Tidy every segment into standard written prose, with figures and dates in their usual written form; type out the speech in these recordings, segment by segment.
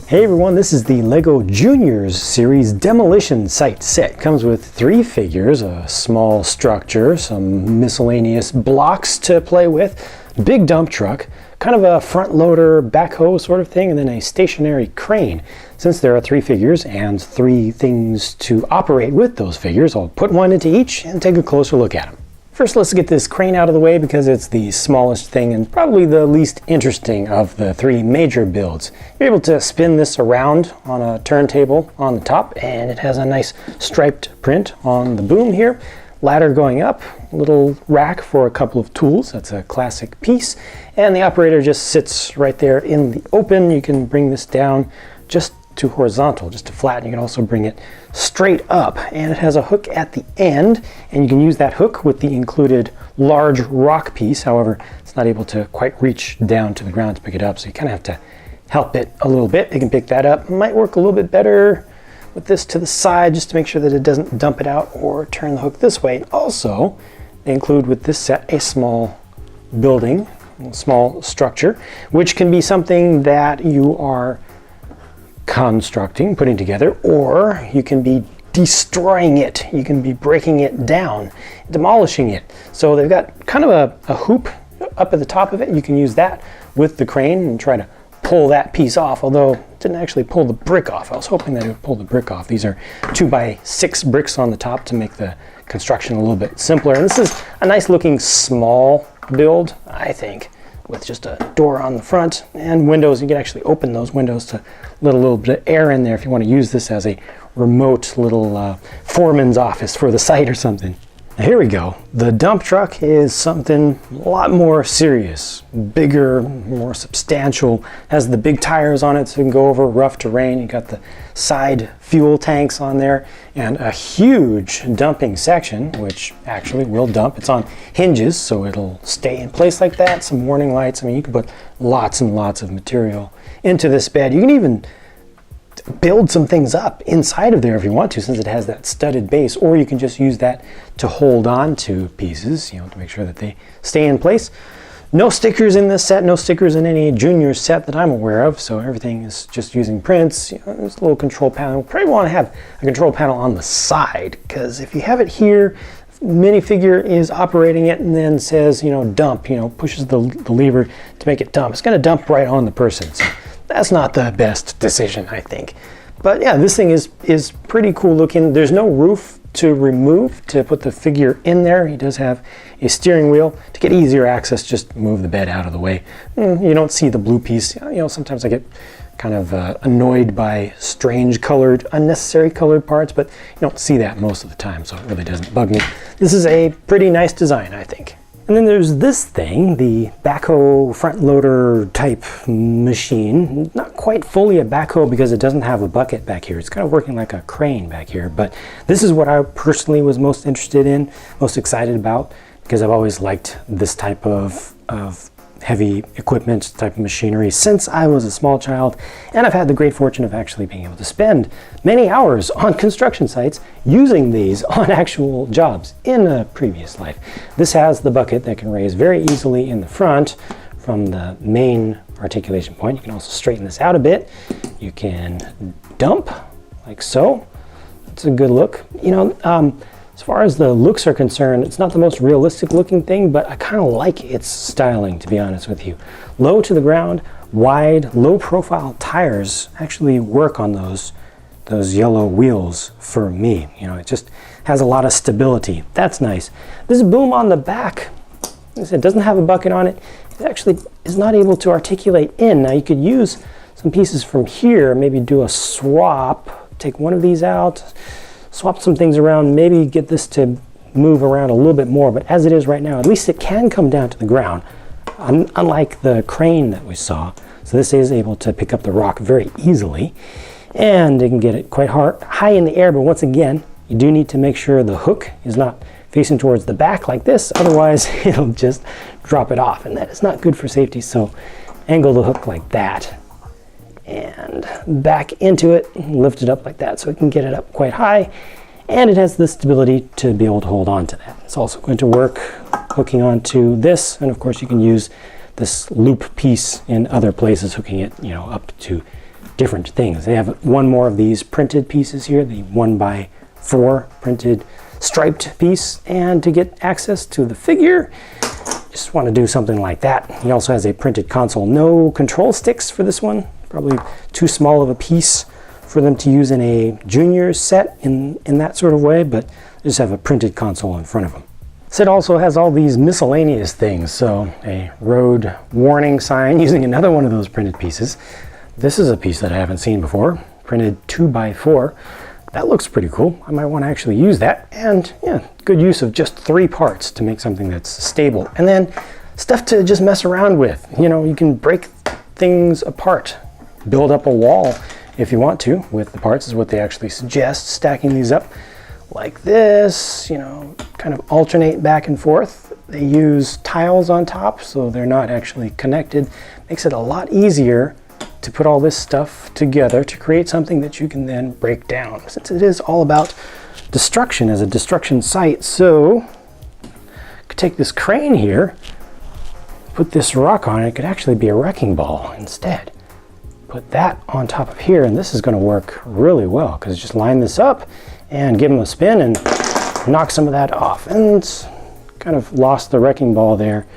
Hey everyone, this is the LEGO Juniors series Demolition Site set. Comes with 3 figures, a small structure, some miscellaneous blocks to play with, big dump truck, kind of a front loader backhoe sort of thing, and then a stationary crane. Since there are 3 figures and 3 things to operate with those figures, I'll put one into each and take a closer look at them. First, let's get this crane out of the way because it's the smallest thing and probably the least interesting of the 3 major builds. You're able to spin this around on a turntable on the top, and it has a nice striped print on the boom here. Ladder going up, little rack for a couple of tools. That's a classic piece. And the operator just sits right there in the open. You can bring this down just to horizontal, just to flatten. You can also bring it straight up, and it has a hook at the end, and you can use that hook with the included large rock piece. However, it's not able to quite reach down to the ground to pick it up, so you kind of have to help it a little bit. You can pick that up. Might work a little bit better with this to the side just to make sure that it doesn't dump it out or turn the hook this way. Also, they include with this set a small building, a small structure, which can be something that you are constructing, putting together, or you can be destroying it. You can be breaking it down, demolishing it. So they've got kind of a hoop up at the top of it. You can use that with the crane and try to pull that piece off, although it didn't actually pull the brick off. I was hoping that it would pull the brick off. These are 2x6 bricks on the top to make the construction a little bit simpler. And this is a nice looking small build, I think, with just a door on the front and windows. You can actually open those windows to let a little bit of air in there if you want to use this as a remote little foreman's office for the site or something. Now here we go. The dump truck is something a lot more serious, bigger, more substantial. Has the big tires on it so you can go over rough terrain. You got the side fuel tanks on there and a huge dumping section, which actually will dump. It's on hinges, so it'll stay in place like that. Some warning lights. I mean, you can put lots and lots of material into this bed. You can even build some things up inside of there if you want to, since it has that studded base, or you can just use that to hold on to pieces, you know, to make sure that they stay in place. No stickers in this set, no stickers in any junior set that I'm aware of, so everything is just using prints. You know, there's a little control panel. Probably want to have a control panel on the side, because if you have it here, minifigure is operating it and then says, you know, dump, you know, pushes the lever to make it dump. It's going to dump right on the person. So that's not the best decision, I think. But yeah, this thing is pretty cool looking. There's no roof to remove to put the figure in there. He does have a steering wheel. To get easier access, just move the bed out of the way. You don't see the blue piece. You know, sometimes I get kind of annoyed by strange colored, unnecessary colored parts, but you don't see that most of the time, so it really doesn't bug me. This is a pretty nice design, I think. And then there's this thing, the backhoe front loader type machine. Not quite fully a backhoe because it doesn't have a bucket back here. It's kind of working like a crane back here. But this is what I personally was most interested in, most excited about, because I've always liked this type of heavy equipment, type of machinery since I was a small child, and I've had the great fortune of actually being able to spend many hours on construction sites using these on actual jobs in a previous life. This has the bucket that can raise very easily in the front from the main articulation point. You can also straighten this out a bit. You can dump like so. That's a good look. You know, as far as the looks are concerned, it's not the most realistic looking thing, but I kind of like its styling, to be honest with you. Low to the ground, wide, low profile tires actually work on those yellow wheels for me. You know, it just has a lot of stability. That's nice. This boom on the back, it doesn't have a bucket on it. It actually is not able to articulate in. Now you could use some pieces from here, maybe do a swap, take one of these out, swap some things around, maybe get this to move around a little bit more, but as it is right now, at least it can come down to the ground, unlike the crane that we saw. So this is able to pick up the rock very easily, and it can get it quite high in the air, but once again, you do need to make sure the hook is not facing towards the back like this, otherwise it'll just drop it off, and that is not good for safety. So angle the hook like that, and back into it, lift it up like that so it can get it up quite high, and it has the stability to be able to hold on to that. It's also going to work hooking onto this, and of course you can use this loop piece in other places, hooking it, you know, up to different things. They have one more of these printed pieces here, the 1x4 printed striped piece, and to get access to the figure, just want to do something like that. He also has a printed console. No control sticks for this one, probably too small of a piece for them to use in a juniors set in that sort of way, but they just have a printed console in front of them. Set also has all these miscellaneous things, so a road warning sign using another one of those printed pieces. This is a piece that I haven't seen before, printed 2x4. That looks pretty cool. I might want to actually use that, and yeah, good use of just 3 parts to make something that's stable. And then stuff to just mess around with. You know, you can break things apart, build up a wall if you want to with the parts, is what they actually suggest, stacking these up like this, you know, kind of alternate back and forth. They use tiles on top, so they're not actually connected. Makes it a lot easier to put all this stuff together to create something that you can then break down, since it is all about destruction as a destruction site. So I could take this crane here, put this rock on it. It could actually be a wrecking ball instead. Put that on top of here, and this is going to work really well, because just line this up and give them a spin and knock some of that off. And kind of lost the wrecking ball there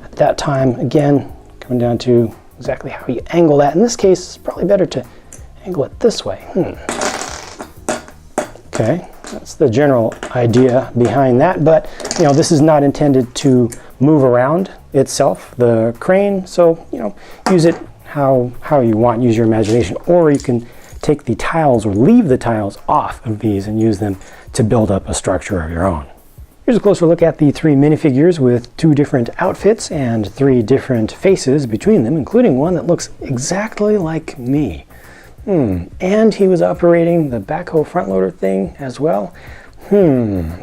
at that time. Again, coming down to exactly how you angle that. In this case, it's probably better to angle it this way. Okay, that's the general idea behind that, but you know, this is not intended to move around itself, the crane, so you know, use it how you want, use your imagination, or you can take the tiles or leave the tiles off of these and use them to build up a structure of your own. Here's a closer look at the 3 minifigures with 2 different outfits and 3 different faces between them, including one that looks exactly like me. And he was operating the backhoe front loader thing as well.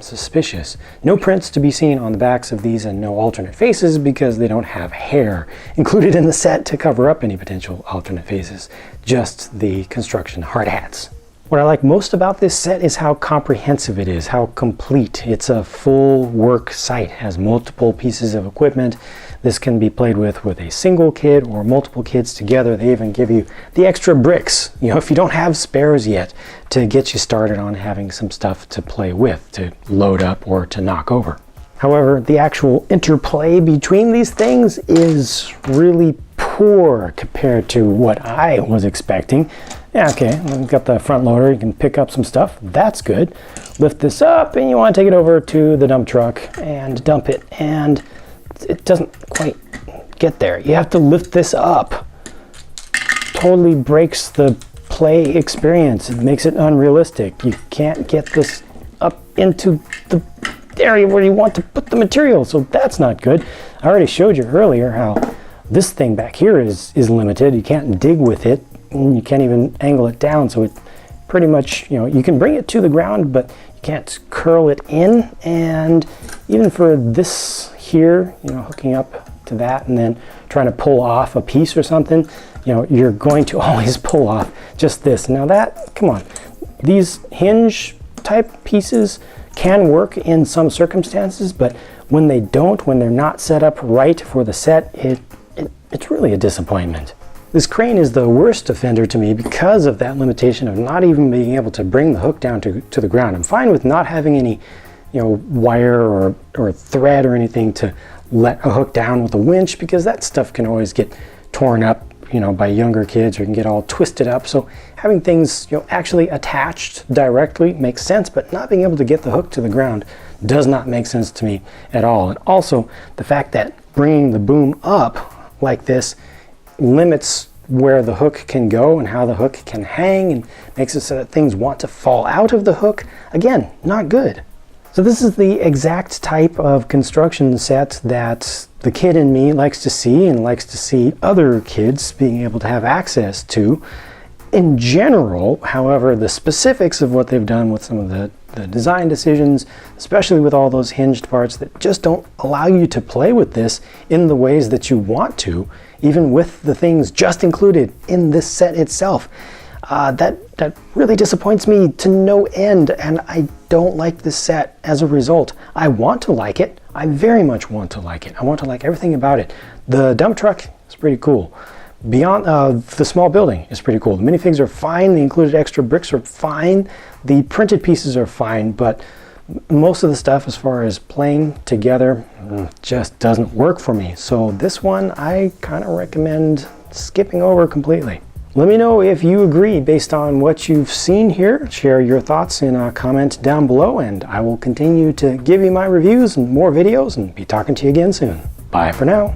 Suspicious. No prints to be seen on the backs of these, and no alternate faces because they don't have hair included in the set to cover up any potential alternate faces. Just the construction hard hats. What I like most about this set is how comprehensive it is, how complete. It's a full work site, has multiple pieces of equipment. This can be played with a single kid or multiple kids together. They even give you the extra bricks, you know, if you don't have spares yet, to get you started on having some stuff to play with, to load up or to knock over. However, the actual interplay between these things is really poor compared to what I was expecting. Yeah, okay, we've got the front loader, you can pick up some stuff, that's good. Lift this up and you want to take it over to the dump truck and dump it, and it doesn't quite get there. You have to lift this up. Totally breaks the play experience. It makes it unrealistic. You can't get this up into the area where you want to put the material, so that's not good. I already showed you earlier how this thing back here is limited. You can't dig with it, and you can't even angle it down, so it pretty much, you know, you can bring it to the ground, but you can't curl it in. And even for this here, you know, hooking up to that and then trying to pull off a piece or something, you know, you're going to always pull off just this. Now that, come on, these hinge type pieces can work in some circumstances, but when they don't, when they're not set up right for the set, it's really a disappointment. This crane is the worst offender to me because of that limitation of not even being able to bring the hook down to the ground. I'm fine with not having any, you know, wire or thread or anything to let a hook down with a winch, because that stuff can always get torn up, you know, by younger kids, or can get all twisted up. So having things, you know, actually attached directly makes sense, but not being able to get the hook to the ground does not make sense to me at all. And also the fact that bringing the boom up like this limits where the hook can go and how the hook can hang, and makes it so that things want to fall out of the hook. Again, not good. So this is the exact type of construction set that the kid in me likes to see, and likes to see other kids being able to have access to. In general, however, the specifics of what they've done with some of the design decisions, especially with all those hinged parts that just don't allow you to play with this in the ways that you want to, even with the things just included in this set itself. That really disappoints me to no end, and I don't like this set as a result. I want to like it. I very much want to like it. I want to like everything about it. The dump truck is pretty cool, beyond the small building is pretty cool. The minifigs are fine. The included extra bricks are fine. The printed pieces are fine, but most of the stuff as far as playing together just doesn't work for me. So this one I kind of recommend skipping over completely. Let me know if you agree based on what you've seen here. Share your thoughts in a comment down below, and I will continue to give you my reviews and more videos and be talking to you again soon. Bye for now.